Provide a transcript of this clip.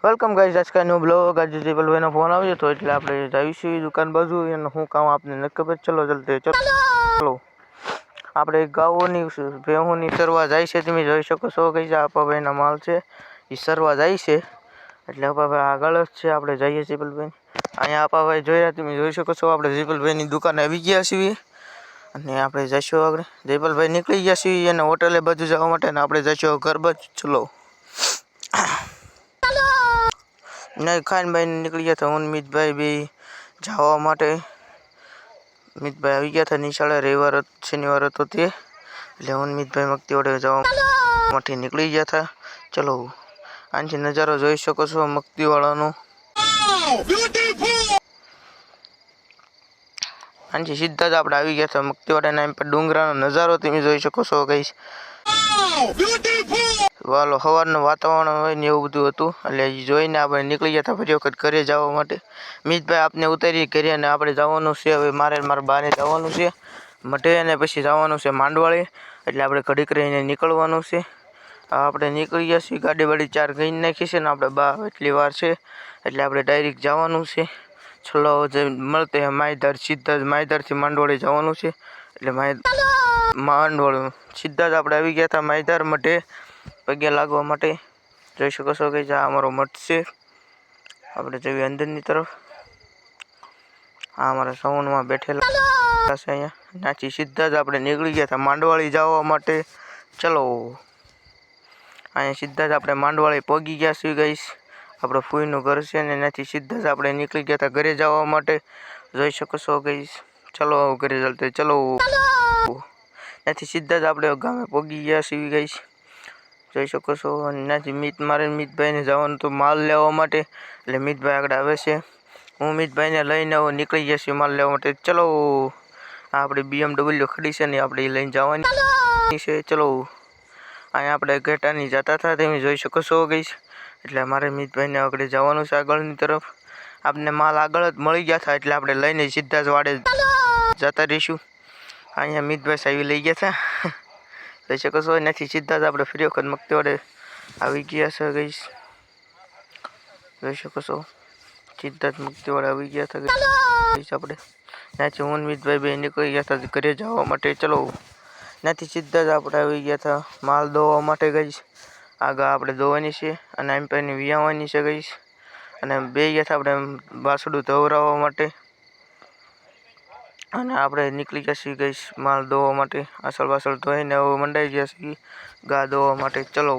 Welcome guys, Aajka new blog. આજે જીવલભાઈનો phone આવ્યો હતો એટલે આપણે જઈશું દુકાન બાજુ અને શું કામ આપને નથી ખબર। ચલો જલ્દી ચલો આપણે ગાયોની ભેહુંની સરવા જાય છે। તમે જોઈ શકો છો ગાઈઝ, આપાભાઈના માલ છે એ સરવા જાય છે એટલે આપાભાઈ આગળ જ છે। આપણે જઈએ જીવલભાઈ અહીંયા આપાભાઈ જોયા, તમે જોઈ શકો છો આપણે જીવલભાઈની દુકાને આવી ગયા છીએ અને આપણે જઈશું આગળ। જીવલભાઈ નીકળી ગયા છીએ અને હોટલે બાજુ જવા માટે અને આપણે જઈશું ઘર બાજુ। ચલો નહીં ખાનભાઈ નીકળી ગયા હતા, હું મિતભાઈ બી જવા માટે। મિતભાઈ આવી ગયા હતા નિશાળે, રવિવાર શનિવાર હતો તે એટલે હું મિતભાઈ મગતી વડે જવા માટે નીકળી ગયા હતા। ચલો આનથી નજારો જોઈ શકો છો મગતી વાળાનો। આનથી સીધા જ આપણે આવી ગયા હતા મગતી વાળાના એમ પર ડુંગરાનો નજારો તમે જોઈ શકો છો ગાઈસ। વાલો સવારનું વાતાવરણ હોય ને એવું બધું હતું એટલે જોઈને આપણે નીકળી ગયા હતા ફરી વખત ઘરે જવા માટે। મિતભાઈ આપને ઉતારી ઘરે અને આપણે જવાનું છે હવે મારા બાને જવાનું છે મઢે અને પછી જવાનું છે માંડવાળી, એટલે આપણે ઘડીક રહીને નીકળવાનું છે। આપણે નીકળી ગયા છીએ, ગાડી વાડી ચાર ગઈ નાખી છે ને આપણે બા એટલી વાર છે એટલે આપણે ડાયરેક્ટ જવાનું છે। છેલ્લો જે મળતે માયધાર, સીધા જ માયધારથી માંડવાળી જવાનું છે એટલે માંડવાળી સીધા જ આપણે આવી ગયા હતા માયધાર મઢે પગે લાગવા માટે। જોઈ શકો છો કે આ અમારો મઠ છે। આપણે જઈએ અંદરની તરફ, આ અમારા સાઉન્ડમાં બેઠેલા છે અહીંયા। ત્યાંથી સીધા જ આપણે નીકળી ગયા હતા માંડવાળી જવા માટે। ચલો અહીંયા સીધા જ આપણે માંડવાળી પહોંચી ગયા છીએ ગાઈસ। આપણે ફૂઈનું ઘર છે ને ત્યાંથી સીધા જ આપણે નીકળી ગયા હતા ઘરે જવા માટે। જોઈ શકો છો ગાઈસ, ચલો ઘરે ચાલતે ચલો। ત્યાંથી સીધા જ આપણે ગામે પહોંચી ગયા છીએ ગાઈસ, જોઈ શકો છો। અને ત્યાંથી મારે મિતભાઈને જવાનું તો માલ લેવા માટે એટલે મિતભાઈ આગળ આવે છે, હું મિતભાઈને લઈને નીકળી ગયા છીએ માલ લેવા માટે। ચલો આપણે BMW ખડી છે ને આપણે લઈને જવાની છે। ચલો અહીંયા આપણે ઘેટાની જતા હતા તમે જોઈ શકો છો ગાઈસ, એટલે મારે મિતભાઈને આગળ જવાનું છે આગળની તરફ। આપને માલ આગળ જ મળી ગયા હતા એટલે આપણે લઈને સીધા જ વાડે જતા રહીશું। અહીંયા મિતભાઈ સાહેબ લઈ ગયા હતા જોઈ શકો છો। એનાથી સીધા જ આપણે ફરી વખત મગતી વડે આવી ગયા છે ગાઈસ, જોઈ શકો છો સીધા જ મગતી વડે આવી ગયા હતા ગાઈસ આપણે। ત્યાંથી હું મિતભાઈ બે નીકળી ગયા હતા ઘરે જવા માટે। ચલો ત્યાંથી સીધા જ આપણે આવી ગયા હતા માલ દોવા માટે ગાઈસ। આગળ આપણે દોવાની છે અને એમ પાની વિયાવાની છે ગાઈસ, અને બે ગયા હતા આપણે બાસડું ધવરાવવા માટે અને આપણે નીકળી ગયા છીએ ગાઈસ માલ દોવા માટે। આસળ બાસળ ધોઈને હવે મંડાઈ ગયા છીએ ગા દોવા માટે। ચલો